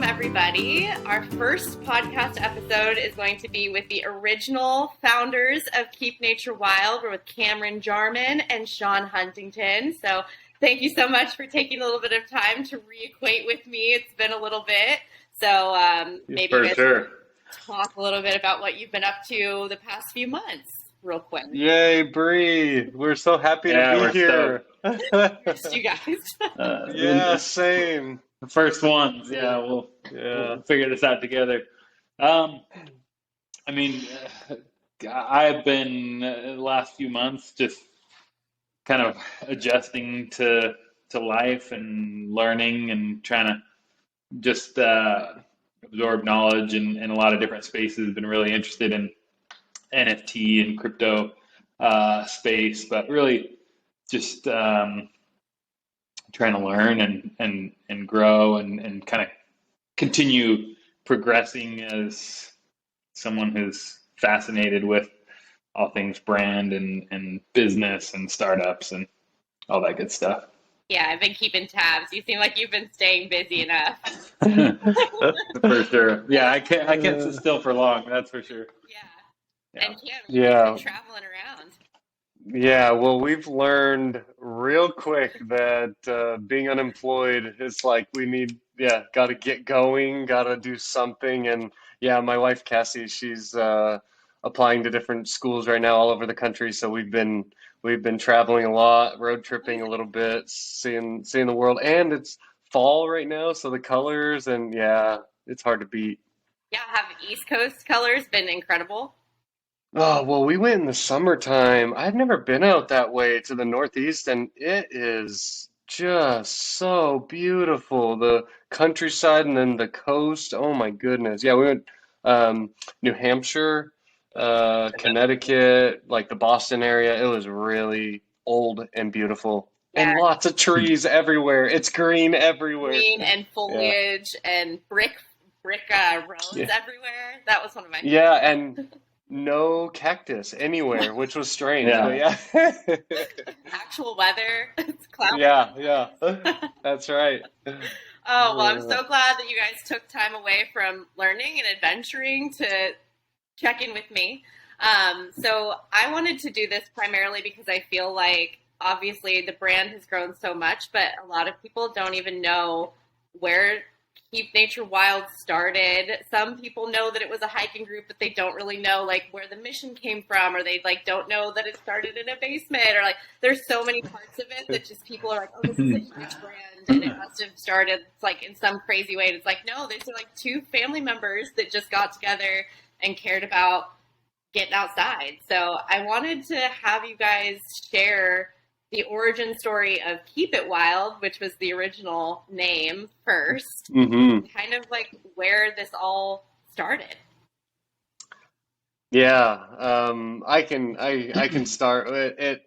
everybody. Our first podcast episode is going to be with the original founders of Keep Nature Wild. We're with Cameron Jarman and Sean Huntington. So thank you so much for taking a little bit of time to reacquaint with me. It's been a little bit. So maybe you guys talk a little bit about what you've been up to the past few months real quick. Yay, Bree. We're so happy to be here. Missed you guys. Yeah, same. The first ones, we'll figure this out together. I've been the last few months just kind of adjusting to life and learning and trying to just absorb knowledge in a lot of different spaces. Been really interested in NFT and crypto space, but really just trying to learn and grow and kind of continue progressing as someone who's fascinated with all things brand and business and startups and all that good stuff. Yeah, I've been keeping tabs. You seem like you've been staying busy enough. For sure. Yeah, I can't sit still for long, that's for sure. Yeah. And Cam, you've been traveling around. Yeah, well, we've learned real quick that being unemployed is like got to get going, got to do something. And yeah, my wife, Cassie, she's applying to different schools right now all over the country. So we've been traveling a lot, road tripping a little bit, seeing the world. And it's fall right now, so the colors and it's hard to beat. Yeah, have East Coast colors been incredible? Oh, well, we went in the summertime. I've never been out that way to the Northeast, and it is just so beautiful. The countryside and then the coast. Oh my goodness. Yeah, we went New Hampshire, Connecticut, like the Boston area. It was really old and beautiful. Yeah. And lots of trees everywhere. It's green everywhere. Green and foliage and brick roads everywhere. That was one of my favorites. Yeah, and no cactus anywhere, which was strange. Yeah. Actual weather. It's cloudy. Yeah. That's right. Oh, well, I'm so glad that you guys took time away from learning and adventuring to check in with me. So I wanted to do this primarily because I feel like obviously the brand has grown so much, but a lot of people don't even know where Keep Nature Wild started. Some people know that it was a hiking group, but they don't really know like where the mission came from, or they like don't know that it started in a basement, or like there's so many parts of it that just people are like, oh, this is a huge brand and it must have started like in some crazy way. And it's like, no, these are like two family members that just got together and cared about getting outside. So I wanted to have you guys share the origin story of Keep It Wild, which was the original name first, kind of like where this all started. Yeah, I can start it.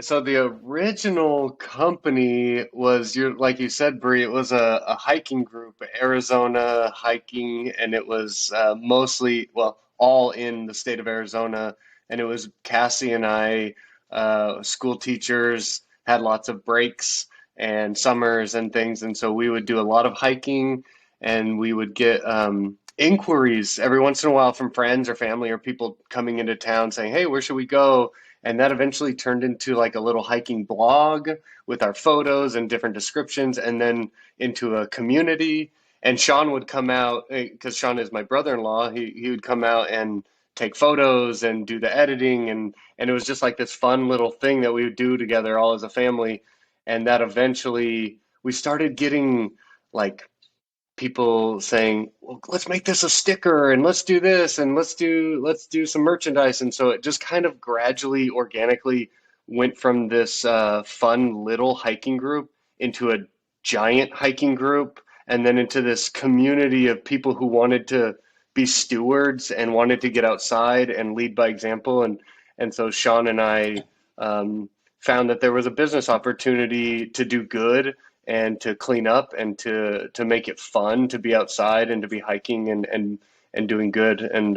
So the original company was like you said, Bree. It was a hiking group, Arizona hiking, and it was mostly all in the state of Arizona. And it was Cassie and I. School teachers had lots of breaks and summers and things, and so we would do a lot of hiking, and we would get inquiries every once in a while from friends or family or people coming into town saying, hey, where should we go? And that eventually turned into like a little hiking blog with our photos and different descriptions, and then into a community. And Sean would come out, because Sean is my brother-in-law, he would come out and take photos and do the editing, and it was just like this fun little thing that we would do together all as a family. And that eventually we started getting like people saying, well, let's make this a sticker and let's do this and let's do some merchandise. And so it just kind of gradually organically went from this fun little hiking group into a giant hiking group, and then into this community of people who wanted to be stewards and wanted to get outside and lead by example. And so Sean and I found that there was a business opportunity to do good and to clean up and to make it fun to be outside and to be hiking and doing good. And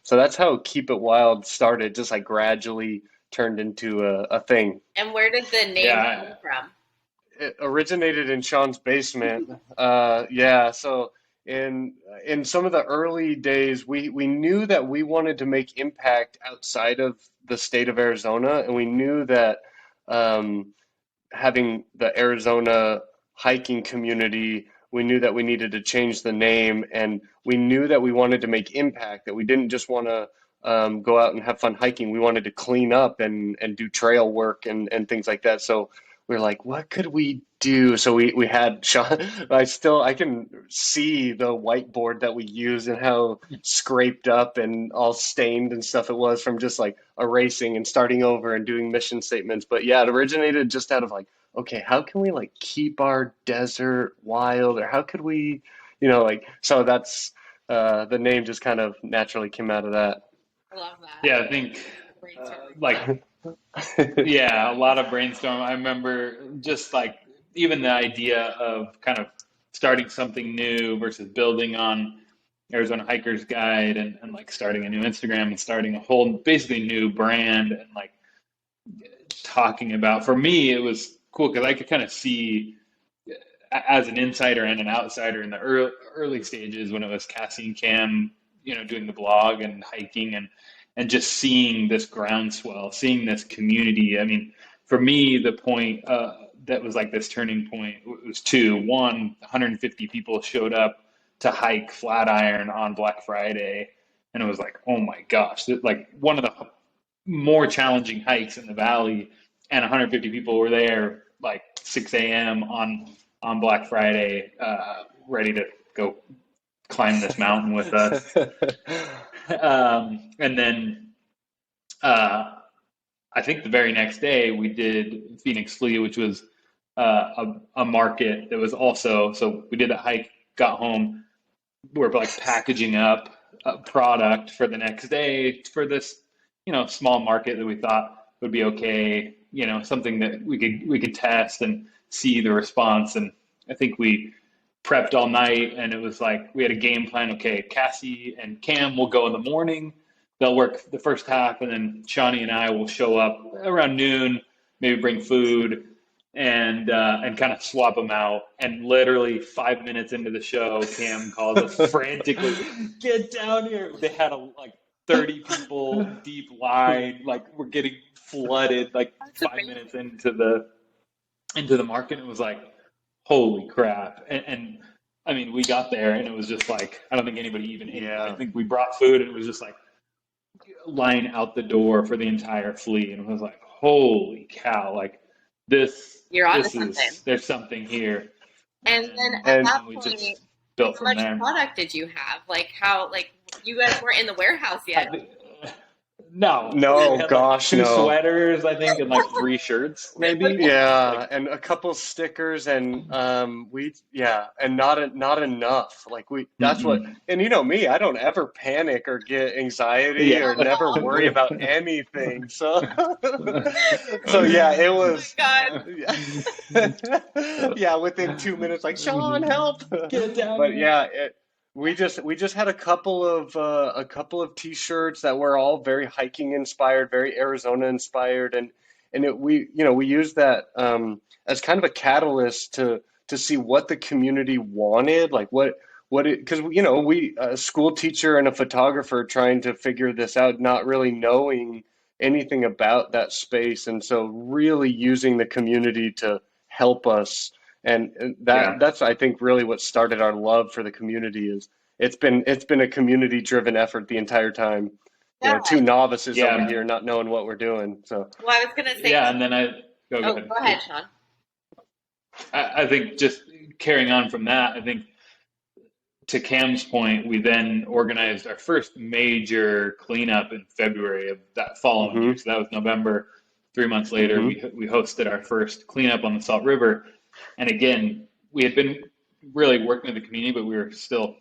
so that's how Keep It Wild started, just like gradually turned into a thing. And where did the name come from? It originated in Sean's basement. So in some of the early days, we knew that we wanted to make impact outside of the state of Arizona, and we knew that having the Arizona hiking community, we knew that we needed to change the name, and we knew that we wanted to make impact, that we didn't just want to go out and have fun hiking. We wanted to clean up and do trail work and things like that. So we were like, what could we do? So we had Sean, I can see the whiteboard that we used and how scraped up and all stained and stuff it was from just like erasing and starting over and doing mission statements. But yeah, it originated just out of like, okay, how can we like keep our desert wild, or how could we, like, so that's the name just kind of naturally came out of that. I love that. Yeah, I think like yeah, a lot of brainstorm. I remember just like even the idea of kind of starting something new versus building on Arizona Hiker's Guide and like starting a new Instagram and starting a whole basically new brand and like talking about, for me, it was cool because I could kind of see as an insider and an outsider in the early stages when it was Cassie and Cam, doing the blog and hiking and just seeing this groundswell, seeing this community. I mean, for me, the point that was like this turning point was two. One, 150 people showed up to hike Flatiron on Black Friday, and it was like, oh my gosh, like one of the more challenging hikes in the valley, and 150 people were there like 6 a.m. on Black Friday, ready to go climb this mountain with us. And then I think the very next day we did Phoenix Flea, which was a market that was also, so we did a hike, got home, we're like packaging up a product for the next day for this, small market that we thought would be okay, something that we could test and see the response. And I think we prepped all night, and it was like we had a game plan. Okay, Cassie and Cam will go in the morning. They'll work the first half, and then Shawnee and I will show up around noon, maybe bring food, and kind of swap them out. And literally 5 minutes into the show, Cam calls us frantically, "Get down here!" They had like 30 people deep line, like we're getting flooded. Like 5 minutes into the market, it was like, holy crap. And I mean, we got there and it was just like, I don't think anybody even ate. I think we brought food and it was just like line out the door for the entire fleet. And it was like, holy cow, like this, there's something here. And then at that we point, just built how much from there. product did you have? Like you guys weren't in the warehouse yet. No, gosh, like 2 sweaters, I think, and like 3 shirts, maybe. Yeah, and a couple stickers, and and not enough. Like that's what, and me, I don't ever panic or get anxiety or never worry about anything. So, yeah, it was. Oh my God. Yeah, within 2 minutes, like, Sean, help! Get down. But yeah, we just had a couple of T-shirts that were all very hiking inspired, very Arizona inspired, and we used that as kind of a catalyst to see what the community wanted, like because we a school teacher and a photographer trying to figure this out, not really knowing anything about that space, and so really using the community to help us. And that's, I think, really what started our love for the community. Is it's been a community driven effort the entire time. Yeah. 2 novices over here not knowing what we're doing. So well, I was gonna say and then go ahead, Sean. I think just carrying on from that, I think to Cam's point, we then organized our first major cleanup in February of that following year. So that was November. 3 months later, we hosted our first cleanup on the Salt River. And again, we had been really working with the community, but we were still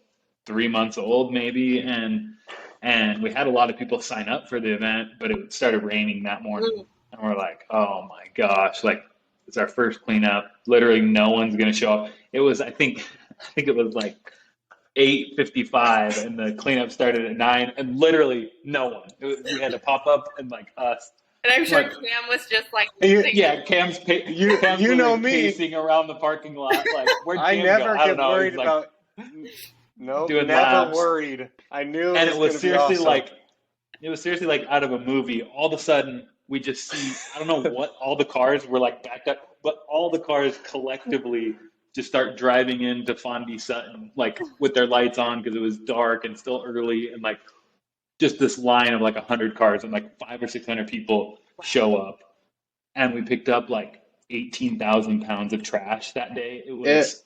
3 months old maybe. And we had a lot of people sign up for the event, but it started raining that morning. And we're like, oh my gosh, like it's our first cleanup. Literally no one's going to show up. It was, I think it was like 8:55 and the cleanup started at 9 and literally no one. We had to pop up and like us. And I'm sure Cam was just like, Cam's you know me pacing around the parking lot. Like, where'd Cam I never go? get worried about. Nope, doing never laps. worried. I knew And it it was was going to be seriously awesome. like, out of a movie. All of a sudden, we just see, I don't know what, all the cars were like backed up, but all the cars collectively just start driving into Fondy Sutton, like with their lights on because it was dark and still early, and like just this line of like 100 cars and like 500 or 600 people show up, and we picked up like 18,000 pounds of trash that day. It was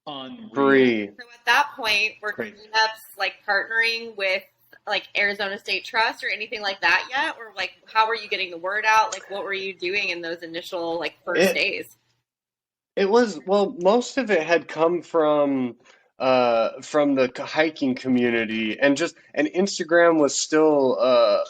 unreal. Free. So at that point, were Crazy. cleanups like partnering with like Arizona State Trust or anything like that yet? Or like, how were you getting the word out? Like, what were you doing in those initial like first days? It was, well, most of it had come from the hiking community, and Instagram was still a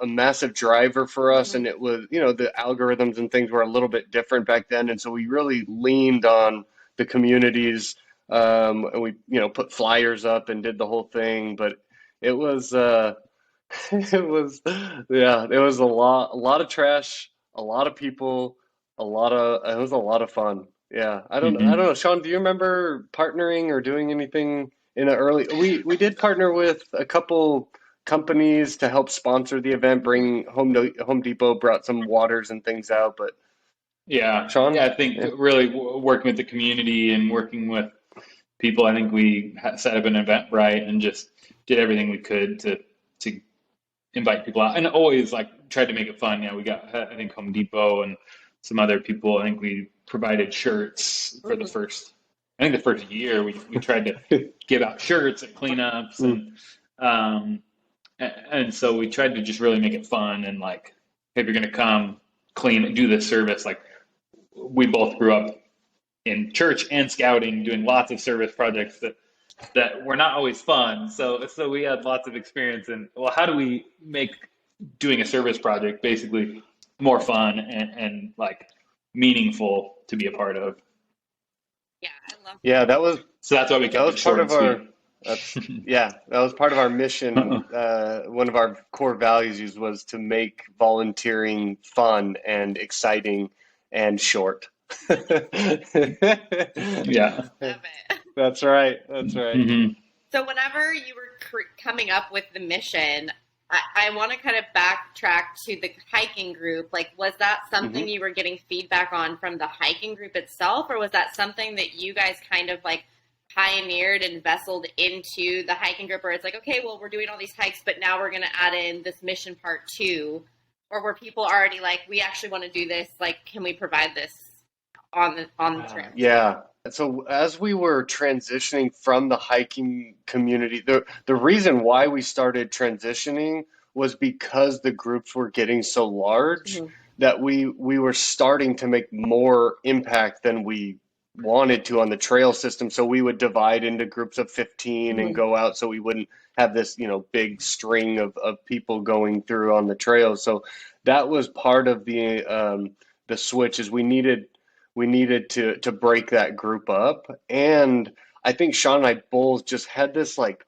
massive driver for us, and it was, the algorithms and things were a little bit different back then, and so we really leaned on the communities, and we put flyers up and did the whole thing, but it was it was, yeah, it was a lot of trash, a lot of people, it was a lot of fun. Yeah, I don't Mm-hmm. know. Sean, do you remember partnering or doing anything in the early? We did partner with a couple companies to help sponsor the event. Bring Home Depot brought some waters and things out, but Yeah, Sean, I think yeah. really working with the community and working with people, I think we set up an Eventbrite and just did everything we could to invite people out, and always like tried to make it fun. Yeah, we got, I think, Home Depot and some other people. I think we provided shirts for the first year. We tried to give out shirts at cleanups, Mm. um, and so we tried to just really make it fun and like, if you're gonna come clean and do this service, like we both grew up in church and scouting, doing lots of service projects that were not always fun. So we had lots of experience in, well, how do we make doing a service project basically more fun and like meaningful to be a part of. Yeah, I love Yeah, that was So that's why we that kept was it part short and of our sweet. yeah, that was part of our mission. One of our core values was to make volunteering fun and exciting and short. Yeah. it. That's right. That's right. Hmm. So whenever you were coming up with the mission, I want to kind of backtrack to the hiking group. Like, was that something Hmm. you were getting feedback on from the hiking group itself, or was that something that you guys kind of like pioneered and vesseled into the hiking group, where it's like, okay, well, we're doing all these hikes, but now we're going to add in this mission part too? Or were people already like, we actually want to do this? Like, can we provide this on the trip? Yeah. So as we were transitioning from the hiking community, the reason why we started transitioning was because the groups were getting so large Mhm. that we were starting to make more impact than we wanted to on the trail system. So we would divide into groups of 15 and Mhm. go out so we wouldn't have this, big string of people going through on the trail. So that was part of the switch is we needed to break that group up. And I think Sean and I both just had this like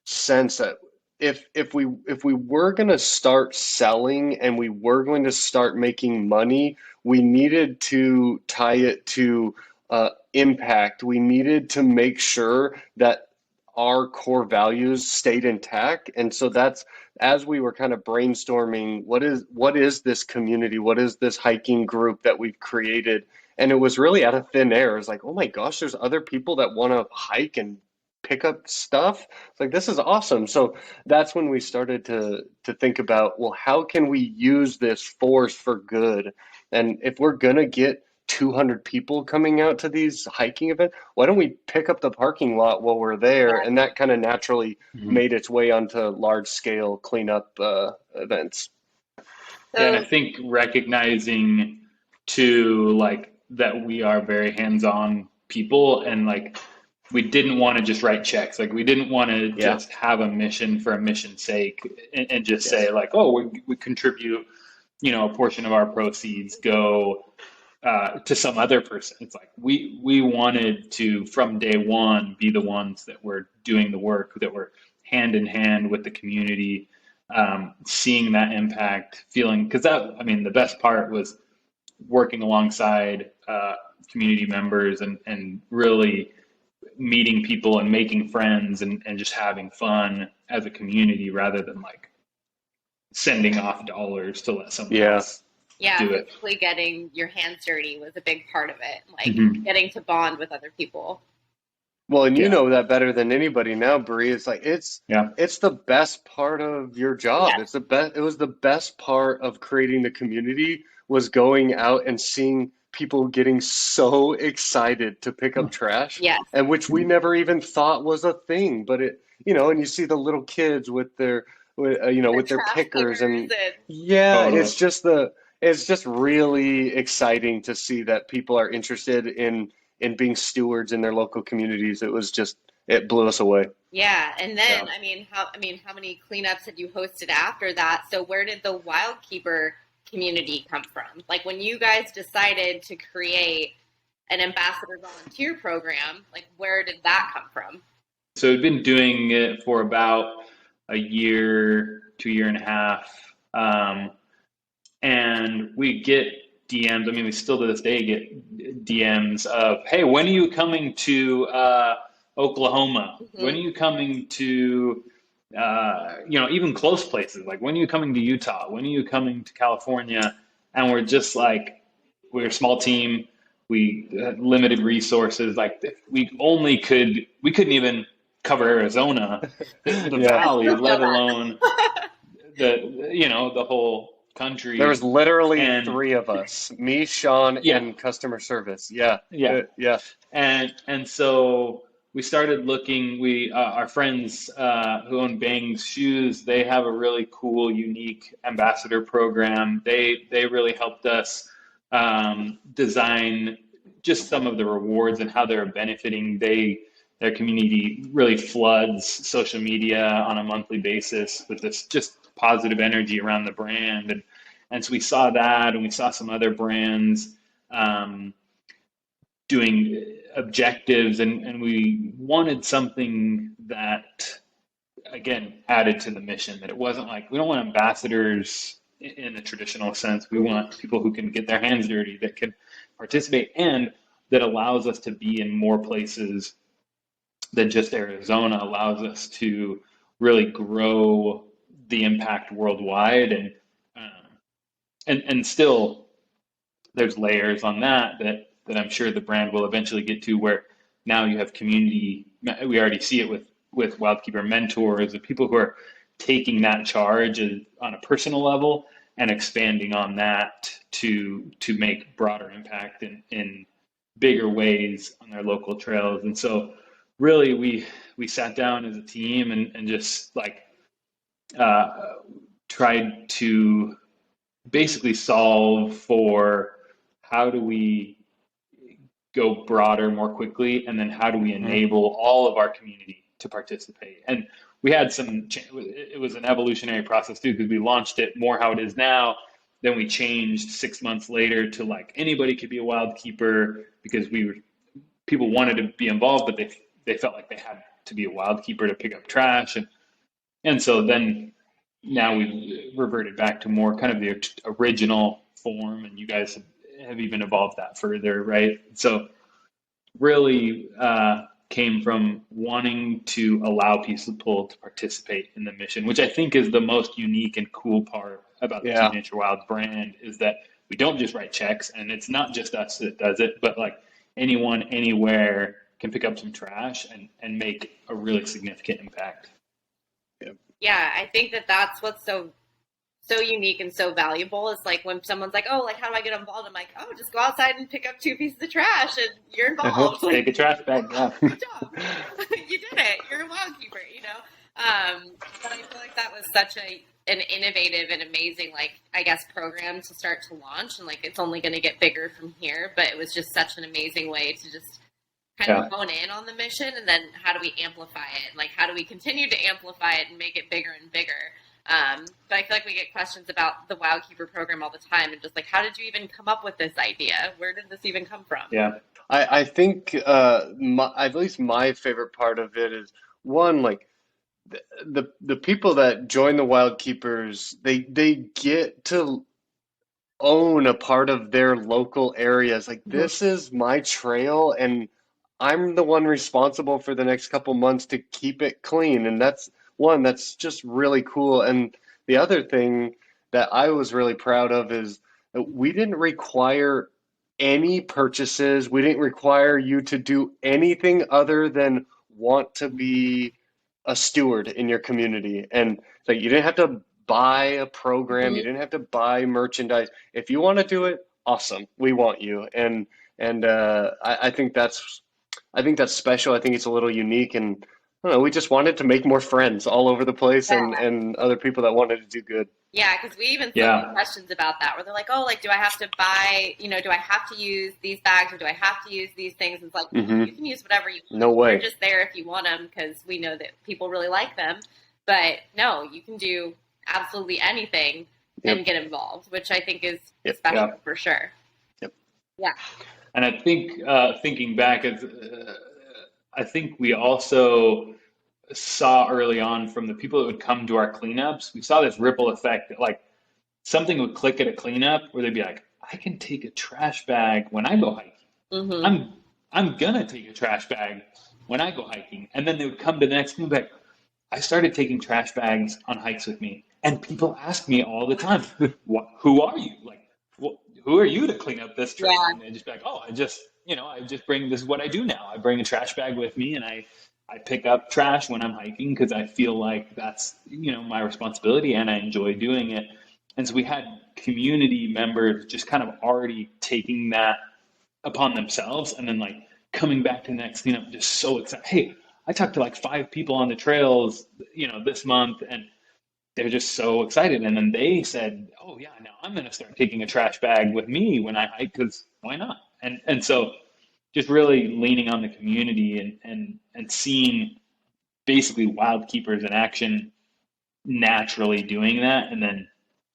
sense that if we were going to start selling and we were going to start making money, we needed to tie it to impact. We needed to make sure that our core values stayed intact. And so that's as we were kind of brainstorming, what is this community? What is this hiking group that we've created? And it was really out of thin air. It's like, oh my gosh, there's other people that want to hike and pick up stuff. It's like this is awesome. So that's when we started to think about, well, how can we use this force for good? And if we're gonna get 200 people coming out to these hiking events, why don't we pick up the parking lot while we're there? And that kind of naturally Hmm. made its way onto large scale cleanup events. Yeah, and I So, think recognizing too, like that we are very hands-on people, and like we didn't want to just write checks. Like we didn't want to Yeah. just have a mission for a mission's sake and just Yes. say like, oh, we contribute, a portion of our proceeds go to some other person. It's like we wanted to from day one be the ones that were doing the work, that were hand in hand with the community, seeing that impact, feeling, because that, I mean, the best part was working alongside community members and really meeting people and making friends and just having fun as a community rather than like sending off dollars to let someone else do it. Basically getting your hands dirty was a big part of it, like getting to bond with other people. Well, and you know that better than anybody now, Bree. It's like it's the best part of your job. It's the best. It was the best part of creating the community was going out and seeing people getting so excited to pick up trash, and which we never even thought was a thing. But it, and you see the little kids with their, with their pickers, and it's just really exciting to see that people are interested in being stewards in their local communities. It blew us away. Yeah, and then how many cleanups had you hosted after that? So where did the Wildkeeper community come from? Like when you guys decided to create an ambassador volunteer program, like where did that come from? So we've been doing it for about a year to a year and a half, and we get DMs. I mean, we still to this day get DMs of, "Hey, when are you coming to Oklahoma? When are you coming to, even close places? Like, when are you coming to Utah? When are you coming to California?" And we're just like, we're a small team. We had limited resources. Like, we couldn't even cover Arizona, the valley, let alone the whole country. There was literally 3 of us, me, Sean, and customer service. And so we started looking. Our friends who own Bang's Shoes, they have a really cool, unique ambassador program. They really helped us design just some of the rewards and how they're benefiting. Their community really floods social media on a monthly basis with this just positive energy around the brand. And so we saw that, and we saw some other brands doing objectives, and we wanted something that, again, added to the mission, that it wasn't like, we don't want ambassadors in the traditional sense. We want people who can get their hands dirty, that can participate, and that allows us to be in more places than just Arizona, allows us to really grow the impact worldwide. And still there's layers on that I'm sure the brand will eventually get to, where now you have community. We already see it with Wildkeeper mentors, the people who are taking that charge on a personal level and expanding on that to make broader impact in bigger ways on their local trails. And so really we sat down as a team and just like tried to basically solve for how do we go broader more quickly, and then how do we enable all of our community to participate. And we had it was an evolutionary process too, because we launched it more how it is now. Then we changed 6 months later to like anybody could be a Wildkeeper, because people wanted to be involved, but they felt like they had to be a Wildkeeper to pick up trash. And so then now we've reverted back to more kind of the original form, and you guys have even evolved that further, right? So really came from wanting to allow people to participate in the mission, which I think is the most unique and cool part about the Team Nature Wild brand, is that we don't just write checks, and it's not just us that does it, but like anyone, anywhere can pick up some trash and make a really significant impact. Yeah, I think that's what's so unique and so valuable. Is like when someone's like, "Oh, like how do I get involved?" I'm like, "Oh, just go outside and pick up 2 pieces of trash, and you're involved." Take a trash bag. Yeah. Good job. You did it. You're a Wildkeeper. But I feel like that was such an innovative and amazing, like, I guess, program to start to launch, and like it's only going to get bigger from here. But it was just such an amazing way to just kind of hone in on the mission, and then how do we amplify it? Like, how do we continue to amplify it and make it bigger and bigger? But I feel like we get questions about the Wildkeeper program all the time, and just like, how did you even come up with this idea? Where did this even come from? Yeah, I think at least my favorite part of it is, one, like the people that join the Wildkeepers, they get to own a part of their local areas. Like, this is my trail, and I'm the one responsible for the next couple months to keep it clean. And that's just really cool. And the other thing that I was really proud of is that we didn't require any purchases. We didn't require you to do anything other than want to be a steward in your community. And like you didn't have to buy a program, you didn't have to buy merchandise. If you want to do it, awesome. We want you. I think that's special. I think it's a little unique, and I don't know, we just wanted to make more friends all over the place, and other people that wanted to do good. Yeah, because we even saw questions about that where they're like, oh, like, do I have to buy, do I have to use these bags or do I have to use these things? And it's like, you can use whatever you want. No way. They're just there if you want them because we know that people really like them. But no, you can do absolutely anything and get involved, which I think is special for sure. Yep. Yeah. And I think thinking back, I think we also saw early on from the people that would come to our cleanups, we saw this ripple effect that like something would click at a cleanup where they'd be like, I can take a trash bag when I go hiking. I'm gonna take a trash bag when I go hiking. And then they would come to the next cleanup like, I started taking trash bags on hikes with me, and people ask me all the time, who are you? Like, who are you to clean up this trail? And they just be like, oh, I just bring, this is what I do now. I bring a trash bag with me, and I pick up trash when I'm hiking because I feel like that's, my responsibility and I enjoy doing it. And so we had community members just kind of already taking that upon themselves and then like coming back to the next cleanup just so excited. Hey, I talked to like 5 people on the trails, this month, and they're just so excited. And then they said, oh yeah, now I'm going to start taking a trash bag with me when I hike because why not? And so just really leaning on the community and seeing basically wild keepers in action naturally doing that and then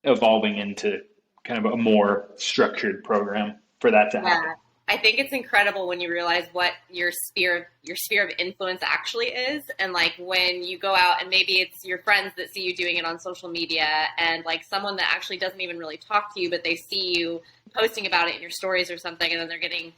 evolving into kind of a more structured program for that to happen. I think it's incredible when you realize what your sphere of influence actually is. And like when you go out and maybe it's your friends that see you doing it on social media and like someone that actually doesn't even really talk to you, but they see you posting about it in your stories or something, and then they're getting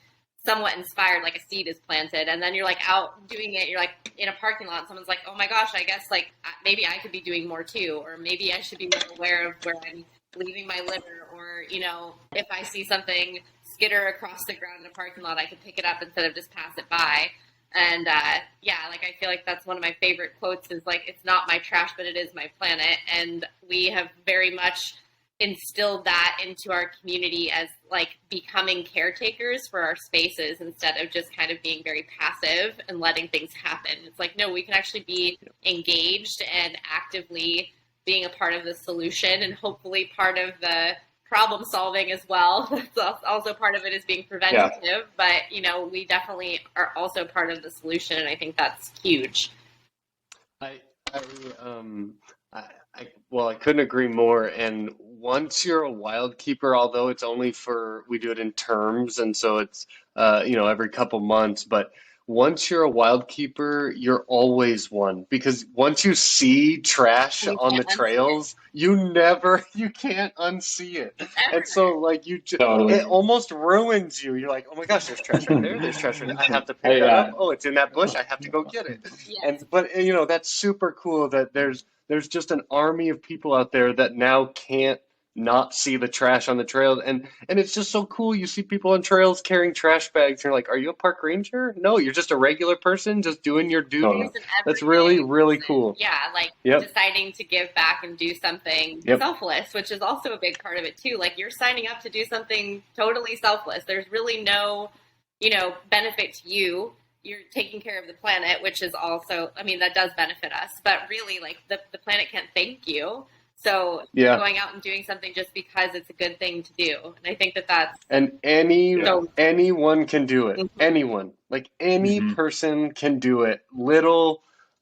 somewhat inspired, like a seed is planted, and then you're like out doing it, you're like in a parking lot, and someone's like, oh my gosh, I guess like maybe I could be doing more too, or maybe I should be more aware of where I'm leaving my litter, or if I see something skitter across the ground in a parking lot, I could pick it up instead of just pass it by. And like I feel like that's one of my favorite quotes is like, it's not my trash, but it is my planet. And we have very much instilled that into our community as like becoming caretakers for our spaces instead of just kind of being very passive and letting things happen. It's like, no, we can actually be engaged and actively being a part of the solution and hopefully part of the problem solving as well. That's also part of it is being preventative, but we definitely are also part of the solution, and I think that's huge. I couldn't agree more. And once you're a wild keeper, although it's only we do it in terms, and so it's every couple months, but once you're a wild keeper, you're always one, because once you see trash on the trails, you can't unsee it. And so like it almost ruins you. You're like, oh my gosh, there's trash right there. There's trash right there. I have to pick it up. Oh, it's in that bush. I have to go get it. Yes. But that's super cool that there's just an army of people out there that now can't not see the trash on the trails, and it's just so cool. You see people on trails carrying trash bags. You're like, are you a park ranger? No, you're just a regular person just doing your duty. That's really, really cool. Yeah, like deciding to give back and do something selfless, which is also a big part of it too. Like you're signing up to do something totally selfless. There's really no, benefit to you. You're taking care of the planet, which is also, that does benefit us. But really, like the planet can't thank you. So going out and doing something just because it's a good thing to do. And I think that's... And anyone can do it. Mm-hmm. Anyone. Like any person can do it.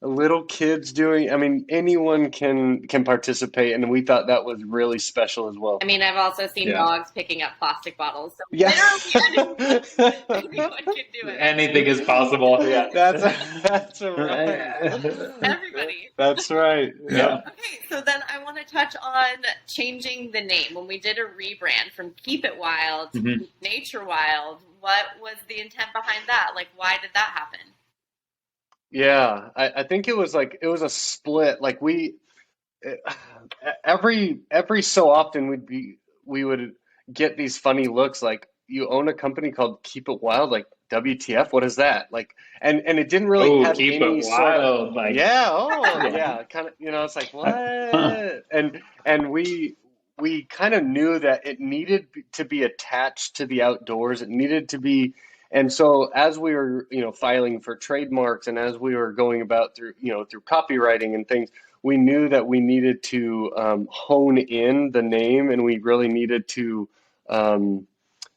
Little kids doing, anyone can participate, and we thought that was really special as well. I've also seen dogs picking up plastic bottles. So literally anyone can do it. Anything is possible. Yeah. That's right. Everybody. That's right. Yeah. Okay, so then I want to touch on changing the name. When we did a rebrand from Keep It Wild to Nature Wild, what was the intent behind that? Like, why did that happen? Yeah, I think it was like it was a split. Like eh, every so often we would get these funny looks like you own a company called Keep It Wild, like WTF, what is that? Like and it didn't really Oh, have keep any it sort of wild, like yeah, oh yeah. yeah, kind of it's like what? And we kind of knew that it needed to be attached to the outdoors. It needed to be and so as we were, filing for trademarks and as we were going about through, through copywriting and things, we knew that we needed to hone in the name and we really needed to um,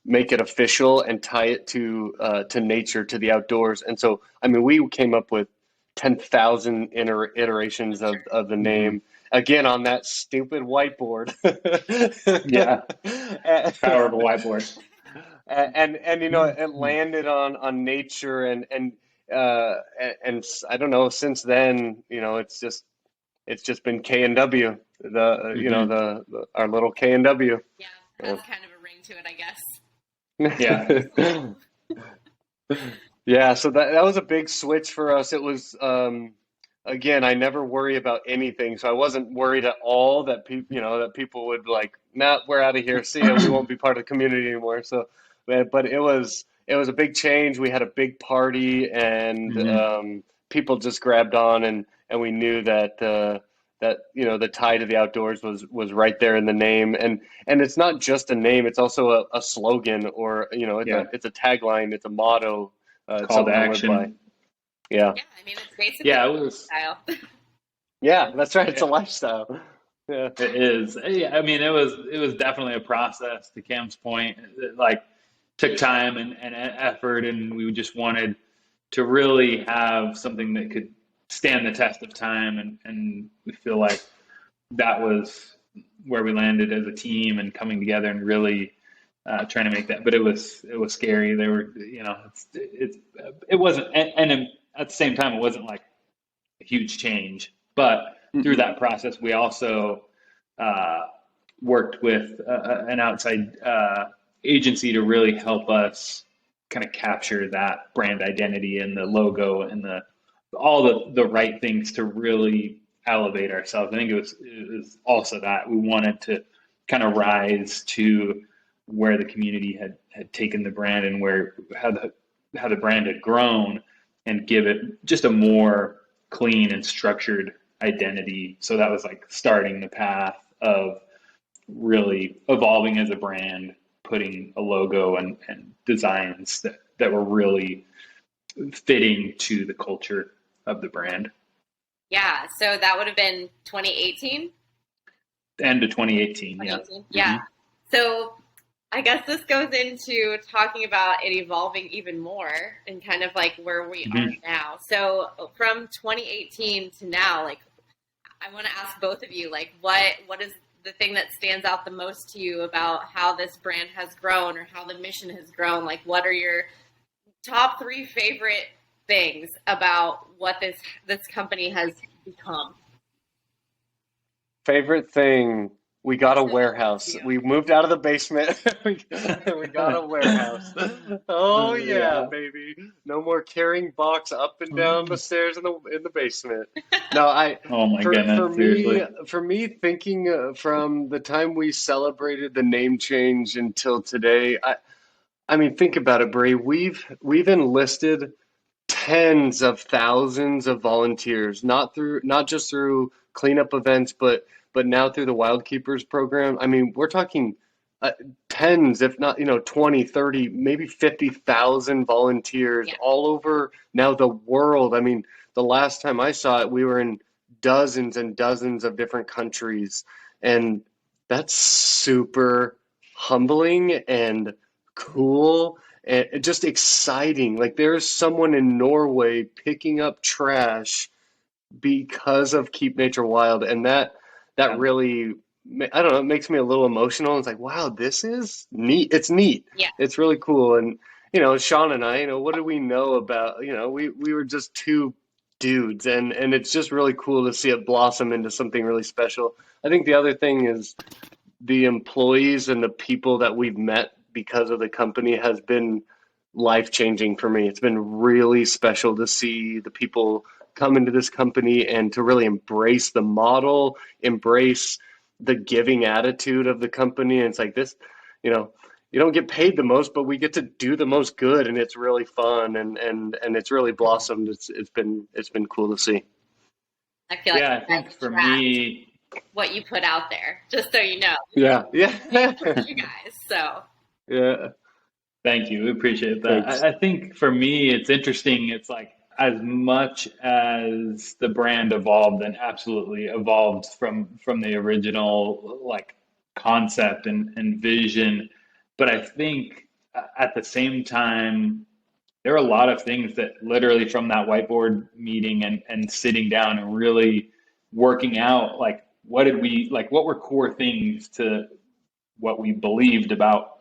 make it official and tie it to nature, to the outdoors. And so, I mean, we came up with 10,000 iterations I'm sure. of the Hmm. name again on that stupid whiteboard. Yeah, power of a whiteboard. And it landed on nature and I don't know, since then, it's just been K and W, the you know Hmm. the our little K and W. Yeah, has kind of a ring to it, I guess. Yeah. Yeah, so that was a big switch for us. It was again, I never worry about anything, so I wasn't worried at all that people would like, nah, we're out of here. See ya, we won't be part of the community anymore. So, but it was a big change. We had a big party, and Hmm. people just grabbed on, and we knew that the tie to the outdoors was right there in the name, and it's not just a name; it's also a slogan, or it's Yeah, a tagline, it's a motto, it's call to something we live by. action. Yeah, Yeah, I mean, it's basically Yeah, it a was. lifestyle. yeah, that's right. It's a lifestyle. Yeah. It is. Yeah, I mean, it was definitely a process. To Cam's point, it, like took time and effort, and we just wanted to really have something that could stand the test of time, and we feel like that was where we landed as a team and coming together and really trying to make that. But it was scary. They were, it wasn't, and at the same time, it wasn't like a huge change. But through Hmm. that process, we also uh, worked with an outside agency to really help us kind of capture that brand identity and the logo and all the right things to really elevate ourselves. I think it was also that we wanted to kind of rise to where the community had taken the brand and where how the brand had grown and give it just a more clean and structured identity. So that was like starting the path of really evolving as a brand, putting a logo and designs that were really fitting to the culture of the brand. Yeah, so that would have been 2018. End of 2018, yeah. 2018. Hmm. Yeah. So I guess this goes into talking about it evolving even more and kind of like where we are Hmm. now. So from 2018 to now, like I want to ask both of you, like what is the thing that stands out the most to you about how this brand has grown or how the mission has grown? Like what are your top three favorite things about what this company has become? Favorite thing, we got a Let's go with both of warehouse. you. We moved out of the basement. We got a warehouse. Oh yeah, Yeah. baby. No more carrying box up and down the stairs in the basement. No, Oh my for goodness, me seriously. thinking from the time we celebrated the name change until today, I mean think about it, Bree. We've enlisted tens of thousands of volunteers, not just through cleanup events, but now through the Wild Keepers program. I mean, we're talking uh, tens, if not, 20, 30, maybe 50,000 volunteers Yeah. all over now the world. I mean, the last time I saw it, we were in dozens and dozens of different countries, and that's super humbling and cool and just exciting. Like there's someone in Norway picking up trash because of Keep Nature Wild, and that Yeah. really, I don't know, it makes me a little emotional. It's like, wow, this is neat. It's neat. Yeah. It's really cool. And Sean and I, what do we know about? We were just two dudes, and it's just really cool to see it blossom into something really special. I think the other thing is the employees and the people that we've met because of the company has been life-changing for me. It's been really special to see the people come into this company and to really embrace the model, embrace the giving attitude of the company. And it's like this, you know, you don't get paid the most, but we get to do the most good, and it's really fun, and it's really blossomed. It's been cool to see. I feel like Yeah, you I think guys for track me, what you put out there, just so you know. Yeah, yeah, You guys. So yeah. thank you. We appreciate that. Thanks. I think for me, it's interesting. It's like as much as the brand evolved and absolutely evolved from the original like concept and vision, but I think at the same time, there are a lot of things that literally from that whiteboard meeting and sitting down and really working out like what were core things to what we believed about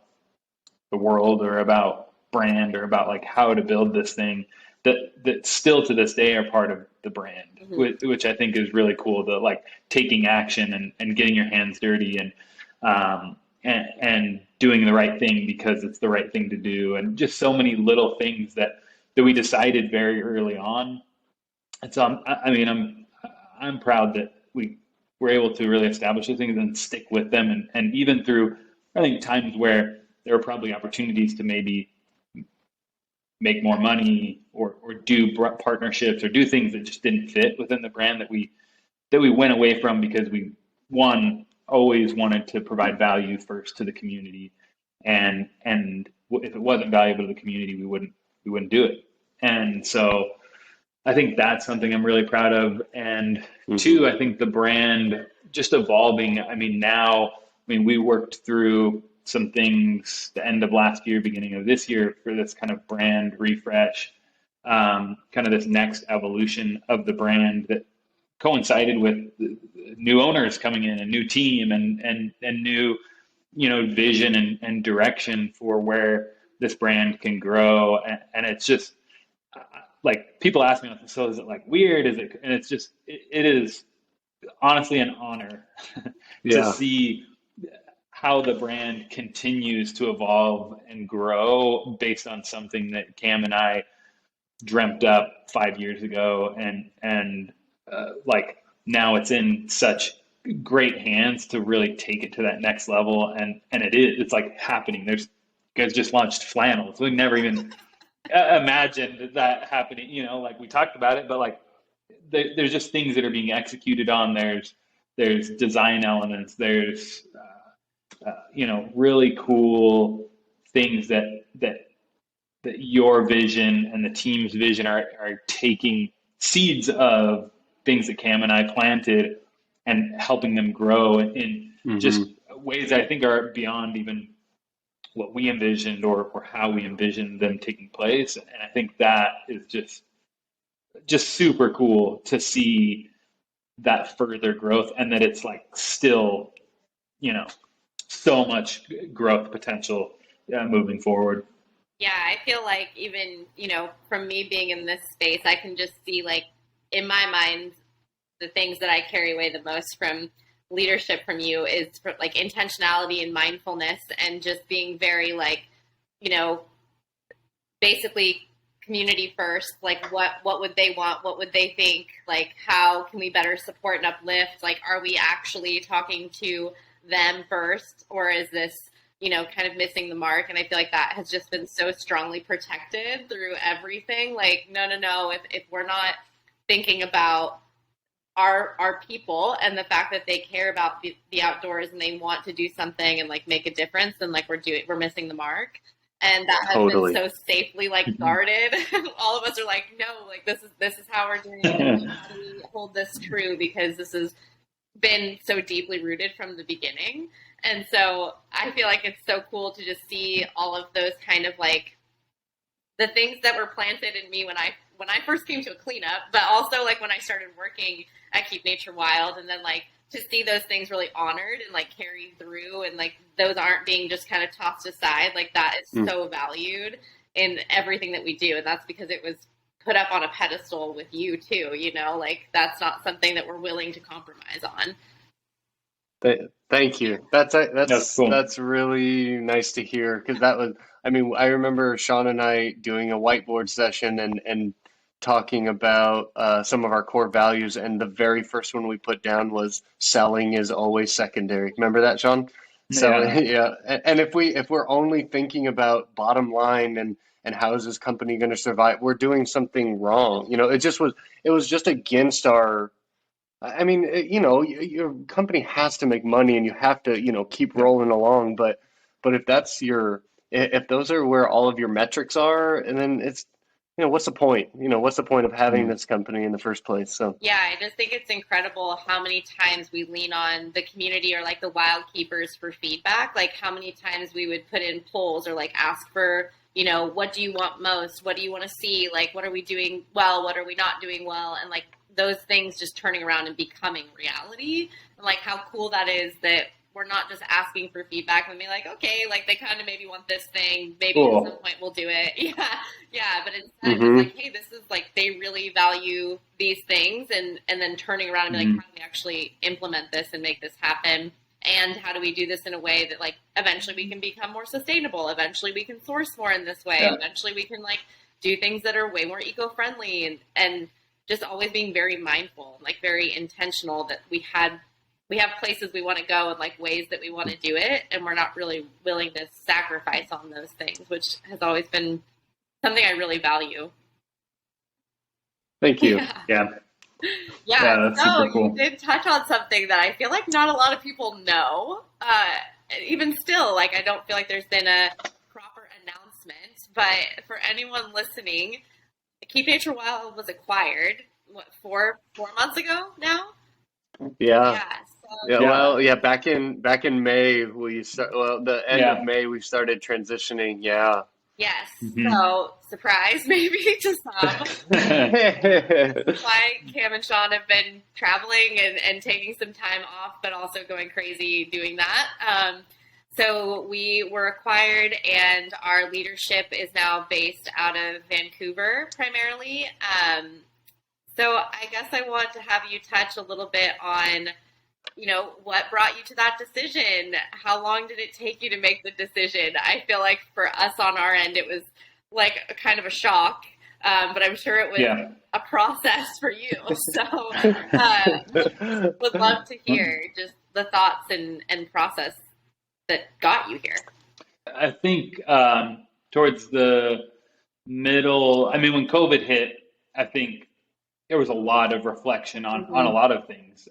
the world or about brand or about like how to build this thing that still to this day are part of the brand, which I think is really cool. The like taking action and getting your hands dirty and doing the right thing because it's the right thing to do, and just so many little things that we decided very early on. And so I'm proud that we were able to really establish those things and stick with them, and even through I think times where there were probably opportunities to maybe make more money or do partnerships or do things that just didn't fit within the brand that we went away from because we one always wanted to provide value first to the community, and if it wasn't valuable to the community we wouldn't do it. And so I think that's something I'm really proud of. And two, I think the brand just evolving. We worked through some things the end of last year, beginning of this year for this kind of brand refresh, kind of this next evolution of the brand that coincided with new owners coming in, a new team, and new, vision and direction for where this brand can grow. And it's just like people ask me, so is it like weird? Is it? And it's just, it is honestly an honor to see how the brand continues to evolve and grow based on something that Cam and I dreamt up 5 years ago, and like now it's in such great hands to really take it to that next level, and it's like happening. There's guys just launched flannels. We never even imagined that happening. Like we talked about it, but like there's just things that are being executed on. There's design elements. There's really cool things that your vision and the team's vision are taking seeds of things that Cam and I planted and helping them grow in just ways that I think are beyond even what we envisioned or how we envisioned them taking place. And I think that is just super cool to see that further growth, and that it's like still, so much growth potential moving forward. Yeah, I feel like even, from me being in this space, I can just see like in my mind, the things that I carry away the most from leadership from you is for, like intentionality and mindfulness, and just being very like, basically community first. Like what would they want? What would they think? Like how can we better support and uplift? Like are we actually talking to them first, or is this kind of missing the mark? And I feel like that has just been so strongly protected through everything. Like, no. If we're not thinking about our people and the fact that they care about the outdoors and they want to do something and like make a difference, then like we're missing the mark. And that has been so safely like guarded. All of us are like, no, like this is how we're doing it. How do we hold this true? Because this has been so deeply rooted from the beginning. And so I feel like it's so cool to just see all of those kind of like the things that were planted in me when I first came to a cleanup, but also like when I started working at Keep Nature Wild, and then like to see those things really honored and like carried through, and like those aren't being just kind of tossed aside. Like that is so valued in everything that we do. And that's because it was put up on a pedestal with you too, like that's not something that we're willing to compromise on. Thank you. That's cool. That's really nice to hear because that was, I mean, I remember Sean and I doing a whiteboard session and talking about some of our core values, and the very first one we put down was selling is always secondary. Remember that, Sean? So Yeah. yeah, and if we're only thinking about bottom line and how is this company going to survive, we're doing something wrong. You know, it was just against our. I mean, your company has to make money and you have to, keep Yeah. rolling along. But if that's if those are where all of your metrics are, and then it's, what's the point? What's the point of having Yeah. this company in the first place? So, Yeah, I just think it's incredible how many times we lean on the community or like the wild keepers for feedback. Like how many times we would put in polls or like ask for, what do you want most? What do you want to see? Like, what are we doing well? What are we not doing well? And like those things just turning around and becoming reality. And like how cool that is that we're not just asking for feedback and be like, okay, like they kind of maybe want this thing. Maybe at some Cool. point we'll do it. Yeah. Yeah, but instead it's hmm like, hey, this is like they really value these things, and then turning around and be like, Mhm. how do we actually implement this and make this happen? And how do we do this in a way that like eventually we can become more sustainable? Eventually we can source more in this way. Yeah. Eventually we can like do things that are way more eco-friendly and just always being very mindful and like very intentional that we have places we want to go and like ways that we want to do it, and we're not really willing to sacrifice on those things, which has always been something I really value. thank you. Yeah. Yeah. Yeah. Yeah, that's So super you cool. did touch on something that I feel like not a lot of people know. Even still, like I don't feel like there's been a proper announcement. But for anyone listening, Keep Nature Wild was acquired, what, 4 months ago now? Yeah. Yeah. So Yeah, Yeah. well, yeah, back in May the end of Yeah. May we started transitioning. Yeah. yes. Hmm. So surprise maybe to some. Why Cam and Sean have been traveling and taking some time off, but also going crazy doing that. So we were acquired, and our leadership is now based out of Vancouver primarily. So I guess I want to have you touch a little bit on, what brought you to that decision? How long did it take you to make the decision? I feel like for us on our end, it was like a kind of a shock, but I'm sure it was Yeah. a process for you. So would love to hear just the thoughts and process that got you here. I think towards the middle, I mean, when COVID hit, I think there was a lot of reflection on a Mm-hmm. lot of things,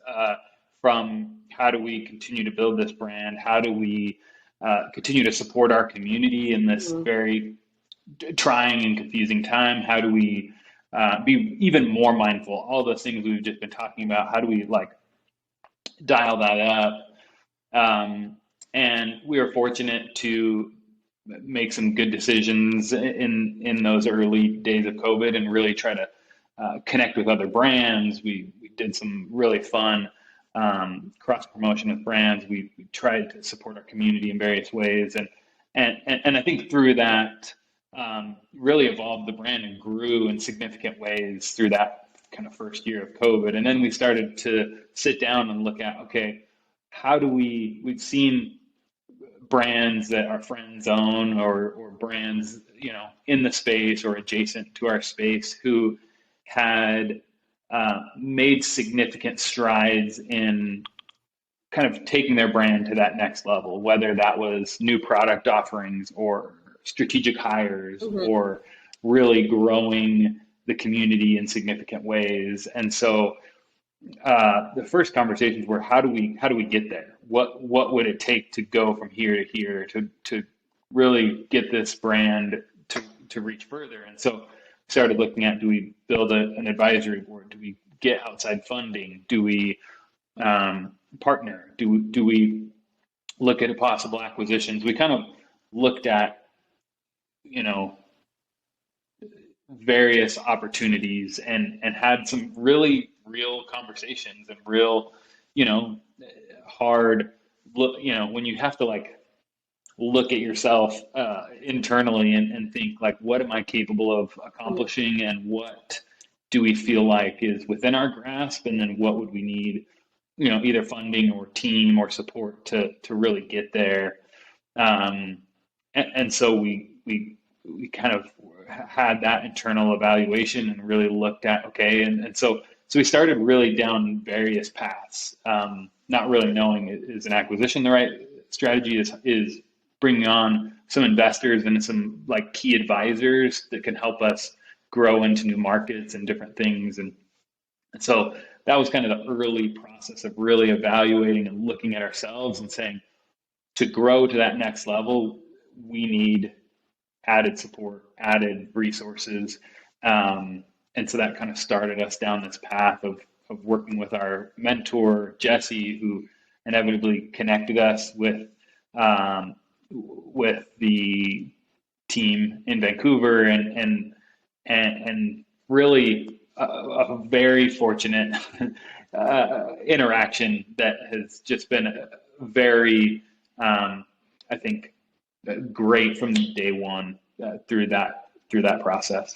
from how do we continue to build this brand? How do we continue to support our community in this Mm-hmm. very trying and confusing time? How do we be even more mindful? All those things we've just been talking about. How do we like dial that up? And we were fortunate to make some good decisions in those early days of COVID and really try to connect with other brands. We did some really fun cross promotion with brands. We tried to support our community in various ways, and I think through that really evolved the brand and grew in significant ways through that kind of first year of COVID. And then we started to sit down and look at, okay, how do we've seen brands that our friends own or brands, in the space or adjacent to our space who had made significant strides in kind of taking their brand to that next level, whether that was new product offerings or strategic hires Mm-hmm. or really growing the community in significant ways. And so the first conversations were how do we get there? What would it take to go from here to here to really get this brand to reach further? And so started looking at, do we build an advisory board? Do we get outside funding? Do we partner? Do we look at possible acquisitions? We kind of looked at, you know, various opportunities and had some really real conversations and real, you know, hard look, when you have to like look at yourself internally and think like, what am I capable of accomplishing, and what do we feel like is within our grasp, and then what would we need either funding or team or support to really get there. And so we kind of had that internal evaluation and really looked at, okay, and so we started really down various paths, not really knowing, is an acquisition the right strategy? Is bringing on some investors and some like key advisors that can help us grow into new markets and different things. And so that was kind of the early process of really evaluating and looking at ourselves and saying, to grow to that next level, we need added support, added resources. And so that kind of started us down this path of working with our mentor, Jesse, who inevitably connected us with the team in Vancouver, and really a very fortunate interaction that has just been very, I think, great from day one through that process.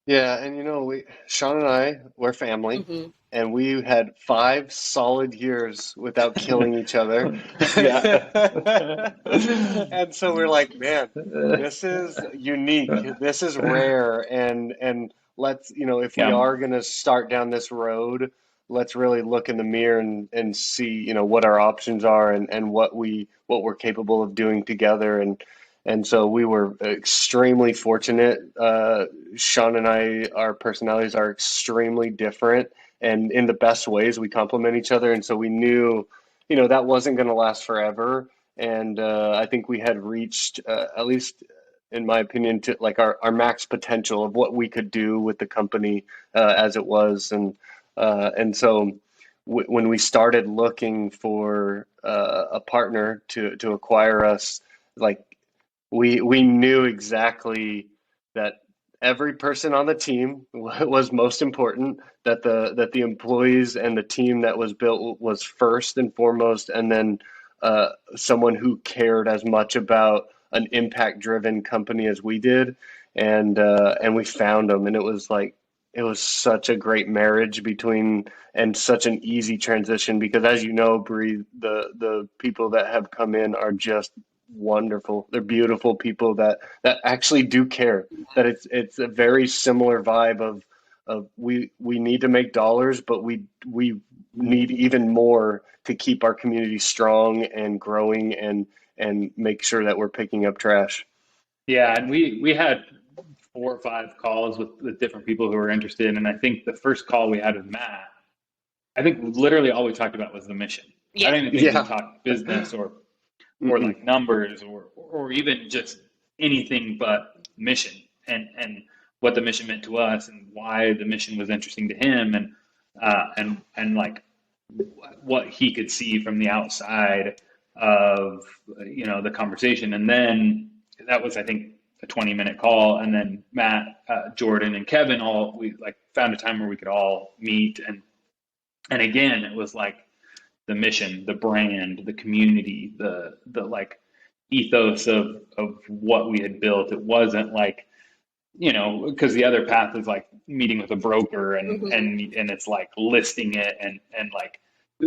Yeah, and Sean and I, we're family, Mm-hmm. and we had 5 solid years without killing each other. Yeah. And so we're like, man, this is unique. This is rare, and let's, if we Yeah. are going to start down this road, let's really look in the mirror and see, what our options are, and what we're capable of doing together. And so we were extremely fortunate. Sean and I, our personalities are extremely different, and in the best ways we complement each other. And so we knew, that wasn't going to last forever. And I think we had reached, at least in my opinion, to like our max potential of what we could do with the company as it was. And so when we started looking for a partner to acquire us, like, we knew exactly that every person on the team was most important, that the employees and the team that was built was first and foremost, and then someone who cared as much about an impact-driven company as we did, and we found them, and it was such a great marriage between, and such an easy transition, because as you know, Bree, the people that have come in are just wonderful. They're beautiful people that actually do care. That it's a very similar vibe of we need to make dollars, but we need even more to keep our community strong and growing, and make sure that we're picking up trash. Yeah, and we had 4 or 5 calls with different people who were interested, and I think the first call we had with Matt, I think literally all we talked about was the mission. Yeah. I don't even think Yeah. we talked business or Mm-mm. like numbers or even just anything but mission, and what the mission meant to us, and why the mission was interesting to him, and like what he could see from the outside of the conversation. And then that was, I think, a 20-minute call, and then Matt, Jordan, and Kevin, we like found a time where we could all meet, and again it was like the mission, the brand, the community, the like ethos of what we had built. It wasn't like, because the other path is like meeting with a broker and Mm-hmm. and it's like listing it and like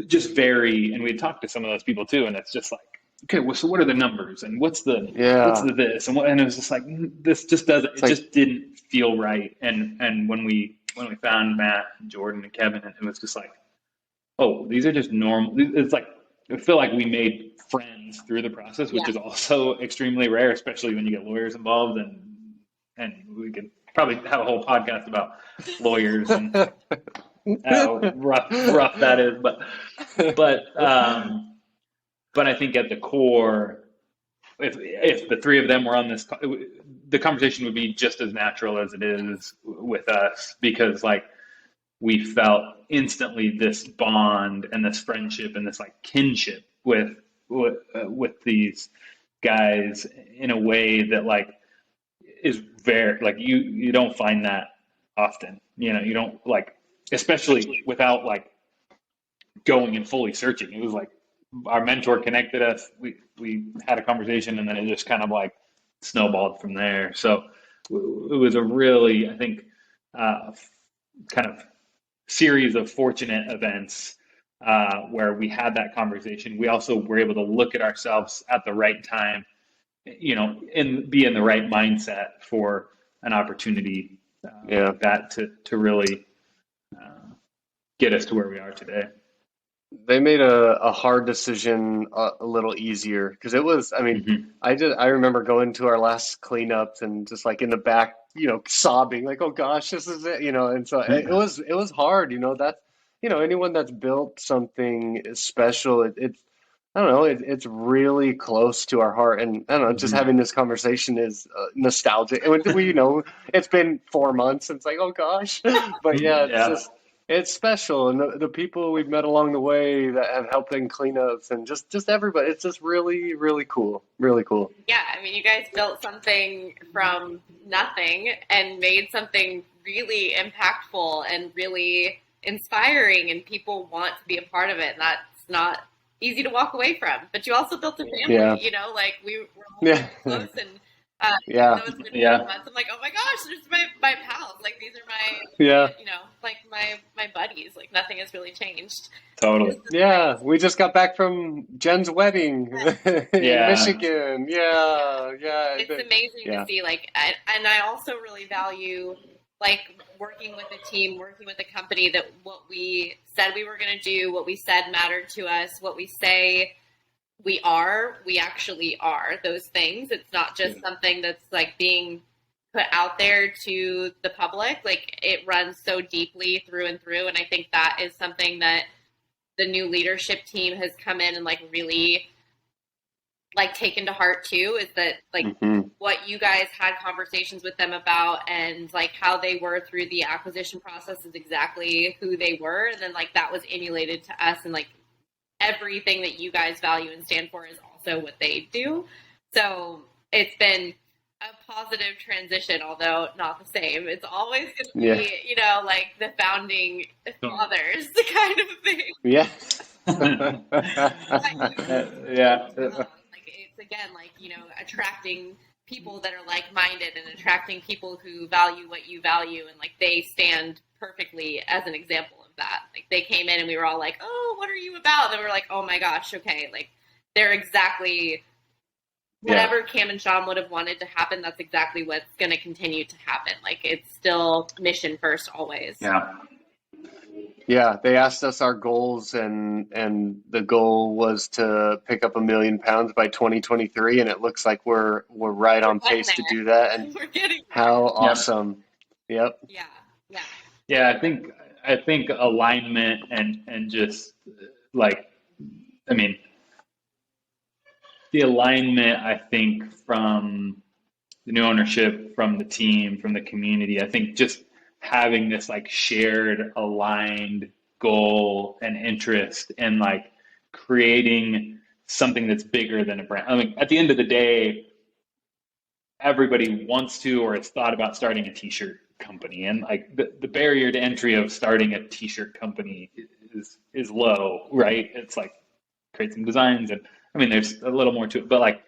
just very, and we had talked to some of those people too, and it's just like, okay, well, so what are the numbers, and what's the Yeah. this, and it was just like, this just doesn't, It's it like, just didn't feel right. And when we found Matt and Jordan and Kevin, it was just like, oh, these are just normal. It's like, I feel like we made friends through the process, which Yeah. is also extremely rare, especially when you get lawyers involved, and we could probably have a whole podcast about lawyers and how rough that is, but I think at the core, if the 3 of them were on this, the conversation would be just as natural as it is with us, because like we felt instantly this bond and this friendship and this like kinship with these guys in a way that like is very, like, you don't find that often. You don't, like, especially without like going and fully searching. It was like our mentor connected us. We had a conversation, and then it just kind of like snowballed from there. So it was a really, I think, kind of series of fortunate events where we had that conversation. We also were able to look at ourselves at the right time, and be in the right mindset for an opportunity like that to really get us to where we are today. They made a hard decision a little easier because it was, I mean, I remember going to our last cleanups and just like in the back, sobbing like, oh gosh, this is it, and so it was hard, that's, anyone that's built something special, it's, I don't know, it's really close to our heart. And I don't know, just having this conversation is nostalgic. And it's been 4 months. It's like, oh gosh, but yeah, it's just. It's special, and the people we've met along the way that have helped in cleanups, and just everybody. It's just really, really cool. Really cool. Yeah, I mean, you guys built something from nothing and made something really impactful and really inspiring, and people want to be a part of it. And that's not easy to walk away from. But you also built a family. Like we were all close and. Even though it's been 4 months, I'm like, oh my gosh, there's my pals. Like these are my, like my buddies. Like nothing has really changed. Totally. Yeah, we just got back from Jen's wedding in Michigan. Yeah. It's amazing to see. Like, and I also really value like working with a team, working with a company that what we said we were going to do, what we said mattered to us, what we say. We actually are those things. It's not just something that's like being put out there to the public. Like it runs so deeply through and through. And I think that is something that the new leadership team has come in and like really like taken to heart too, is that like what you guys had conversations with them about and like how they were through the acquisition process is exactly who they were. And then like that was emulated to us, and like everything that you guys value and stand for is also what they do. So it's been a positive transition, although not the same. It's always going to be, like the founding fathers kind of thing. Yeah. Like it's again, like, attracting people that are like-minded and attracting people who value what you value. And like, they stand perfectly as an example of that. Like they came in and we were all like, oh, what are you about? And we were like, oh my gosh. Okay. Like they're exactly whatever Cam and Sean would have wanted to happen. That's exactly what's going to continue to happen. Like it's still mission first always. Yeah, they asked us our goals, and the goal was to pick up 1 million pounds by 2023, and it looks like we're right on pace to do that. And how awesome! Yep. Yeah, I think alignment and just like, I mean, the alignment, I think, from the new ownership, from the team, from the community, I think just having this like shared aligned goal and interest and like creating something that's bigger than a brand. I mean, at the end of the day, everybody wants to or has thought about starting a t-shirt company, and like the barrier to entry of starting a t-shirt company is low, right? It's like create some designs, and I mean there's a little more to it, but like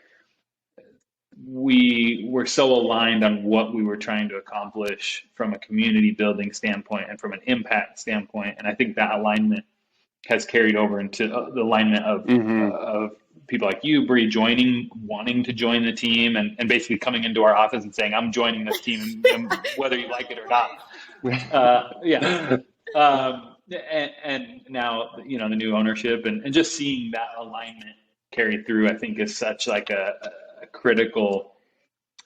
we were so aligned on what we were trying to accomplish from a community building standpoint and from an impact standpoint, and I think that alignment has carried over into the alignment of people like you, Bree, wanting to join the team, and basically coming into our office and saying, I'm joining this team, whether you like it or not. And now, the new ownership and just seeing that alignment carry through, I think is such like a critical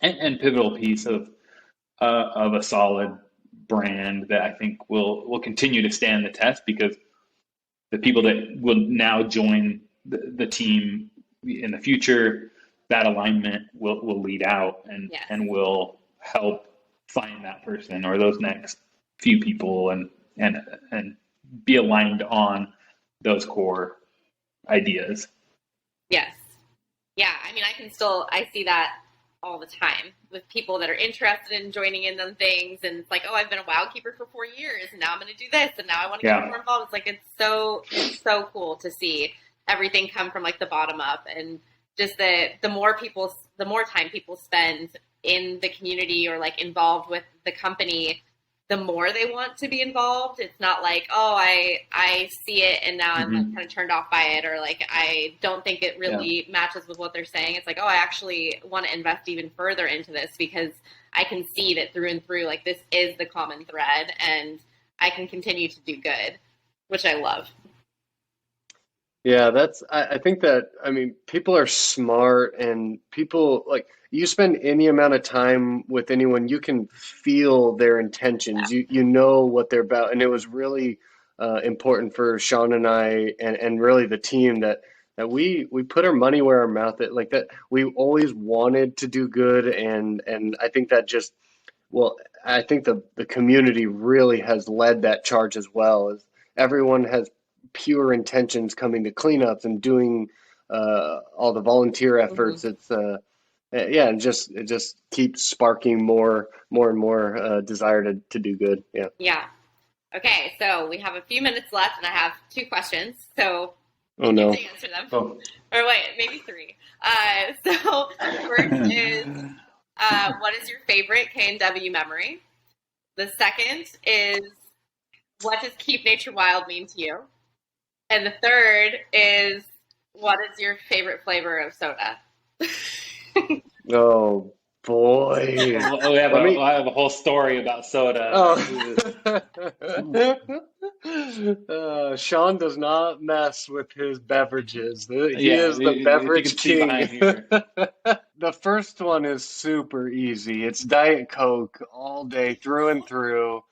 and pivotal piece of a solid brand that I think will continue to stand the test, because the people that will now join the team in the future, that alignment will lead out and will help find that person or those next few people and be aligned on those core ideas. Yes. Yeah. I mean, I see that all the time with people that are interested in joining in on things. And it's like, oh, I've been a wild keeper for 4 years and now I'm going to do this. And now I want to get more involved. It's like, it's so cool to see everything come from like the bottom up, and just the more time people spend in the community or like involved with the company, the more they want to be involved. It's not like, oh, I see it and now I'm like kind of turned off by it, or like I don't think it really matches with what they're saying. It's like, oh, I actually want to invest even further into this because I can see that through and through, like this is the common thread and I can continue to do good, which I love. Yeah, I think that, I mean, people are smart and people like you spend any amount of time with anyone, you can feel their intentions. You know what they're about. And it was really important for Sean and I and really the team that we put our money where our mouth is, like that we always wanted to do good and I think that just well, I think the community really has led that charge as well. As everyone has pure intentions coming to cleanups and doing all the volunteer efforts. It's yeah, and it just keeps sparking more and more desire to do good. Yeah. Yeah. Okay, so we have a few minutes left, and I have 2 questions. So Oh you no. get to answer them. Or wait, maybe 3. So first is, what is your favorite K&W memory? The second is, what does Keep Nature Wild mean to you? And the third is, what is your favorite flavor of soda? Oh boy. I have a whole story about soda. Oh. Sean does not mess with his beverages. He is the beverage king. The first one is super easy. It's Diet Coke all day, through and through.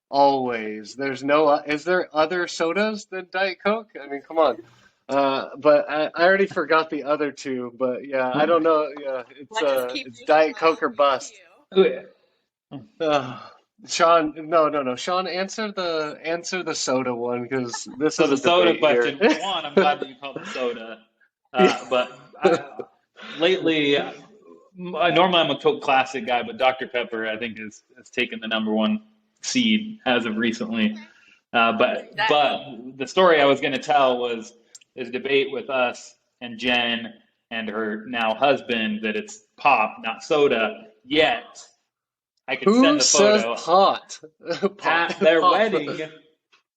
Always. There's no, is there other sodas than Diet Coke? I mean, come on. But I already forgot the other 2, but yeah, I don't know. Yeah, it's Diet Coke or bust. Sean, no. Sean, answer the soda one because this is the a soda debate question. here. One, I'm glad that you called it soda. But lately, normally I'm a Coke Classic guy, but Dr. Pepper I think has taken the #1 seed as of recently. But the story I was going to tell was this debate with us and Jen and her now husband that it's pop, not soda. Yet I could send the photo. Says pot? At their wedding,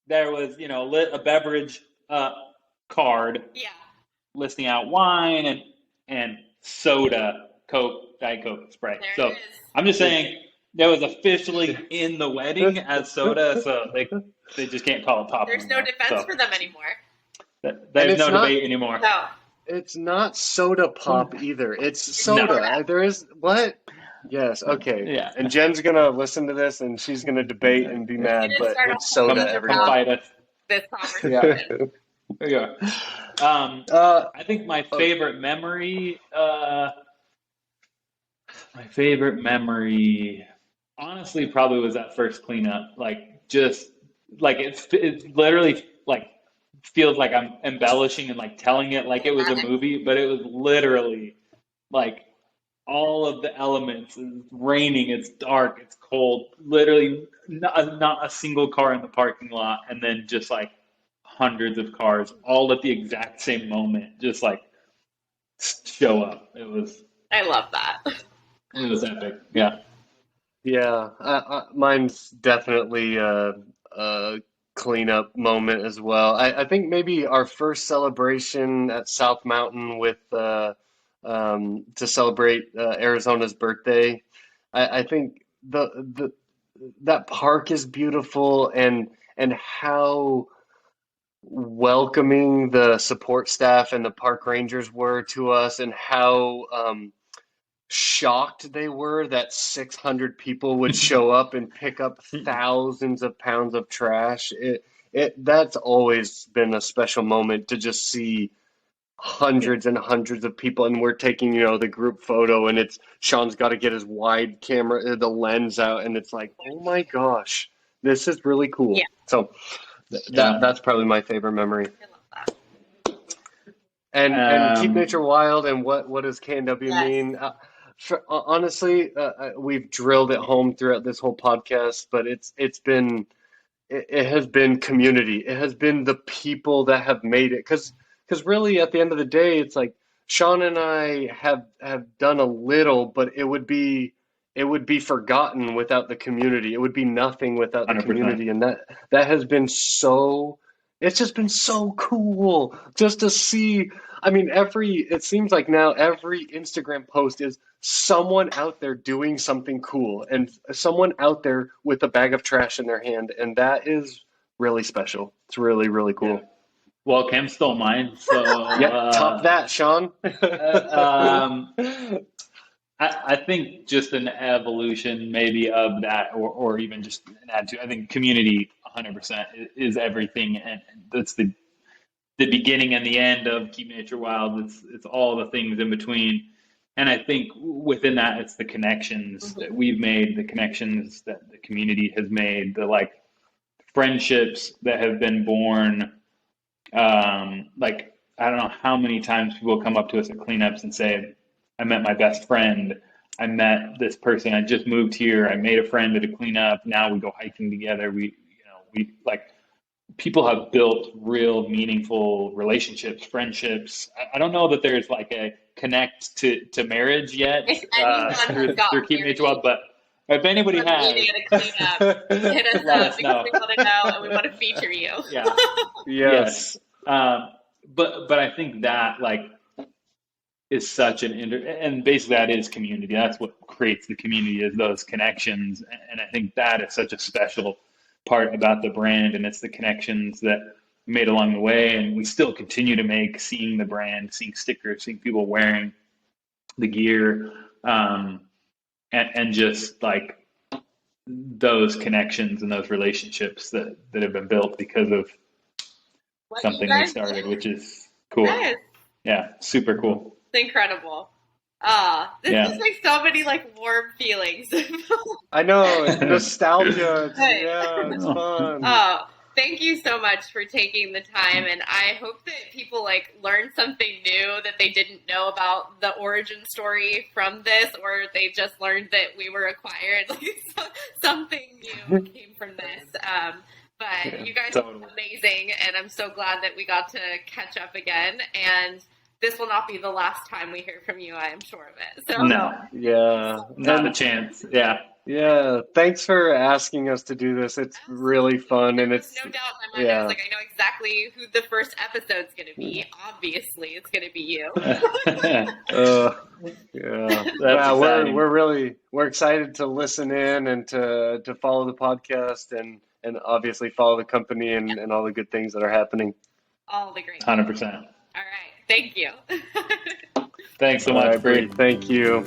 there was a beverage card listing out wine and soda, Coke, Diet Coke, Sprite. So I'm just saying. That was officially in the wedding as soda, so they just can't call it pop. There's no defense for them anymore. There's no debate anymore. No. It's not soda pop either. It's soda. No. There is what? Yes. Okay. Yeah. And Jen's gonna listen to this and she's gonna debate and be mad, but it's soda. Everyone. Fight us. This conversation. There you go. I think my favorite memory. Honestly, probably was that first cleanup. Like, just like it literally like feels like I'm embellishing and like telling it like it was a movie, but it was literally like all of the elements. It's raining, it's dark, it's cold. Literally, not a single car in the parking lot, and then just like hundreds of cars all at the exact same moment, just like show up. I love that. It was epic. Yeah. Yeah, mine's definitely a cleanup moment as well. I think maybe our first celebration at South Mountain with to celebrate Arizona's birthday. I think that park is beautiful and how welcoming the support staff and the park rangers were to us, and how shocked they were that 600 people would show up and pick up thousands of pounds of trash. That's always been a special moment to just see hundreds and hundreds of people, and we're taking the group photo, and it's Sean's got to get his wide camera, the lens out, and it's like, oh my gosh, this is really cool. Yeah. So that's probably my favorite memory. I love that. And Keep Nature Wild, and what does K&W mean? Honestly, we've drilled it home throughout this whole podcast, but it has been community. It has been the people that have made it. Because really, at the end of the day, it's like Sean and I have done a little, but it would be it would be forgotten without the community. It would be nothing without the 100%. community. And that has been so, it's just been so cool just to see. I mean, it seems like now every Instagram post is someone out there doing something cool and someone out there with a bag of trash in their hand. And that is really special. It's really, really cool. Yeah. Well, Cam stole mine, so Top that, Sean. I think just an evolution maybe of that, or even just an add to. I think community 100% is everything, and that's the beginning and the end of Keep Nature Wild. It's all the things in between, and I think within that, it's the connections that we've made, the connections that the community has made, the like friendships that have been born. Like I don't know how many times people come up to us at cleanups and say, I met my best friend. I met this person. I just moved here. I made a friend at a cleanup. Now we go hiking together. We like people have built real meaningful relationships, friendships. I don't know that there's like a connect to marriage yet through Keep Nature Wild, but if anybody has, meeting at a cleanup, hit us up because we want to know and we want to feature you. Yeah. Yes. But I think that like is such and basically that is community. That's what creates the community, is those connections. And I think that is such a special part about the brand, and it's the connections that we made along the way, and we still continue to make, seeing the brand, seeing stickers, seeing people wearing the gear, and just like those connections and those relationships that have been built because of something we started, which is cool. Yes. Yeah, super cool. It's incredible. This is like so many like warm feelings. I know, it's nostalgia. It's fun. Thank you so much for taking the time, and I hope that people like learn something new that they didn't know about the origin story from this, or they just learned that we were acquired. Like something new came from this. But you guys are amazing, and I'm so glad that we got to catch up again. And this will not be the last time we hear from you, I am sure of it. So no, not a chance. Yeah. Thanks for asking us to do this. It's really fun, and it's no doubt in my mind. I was like, I know exactly who the first episode's going to be. Obviously, it's going to be you. We're excited to listen in and to follow the podcast and obviously follow the company and all the good things that are happening. All the great. 100%. All right. Thank you. Thanks so much, Bree. Thank you.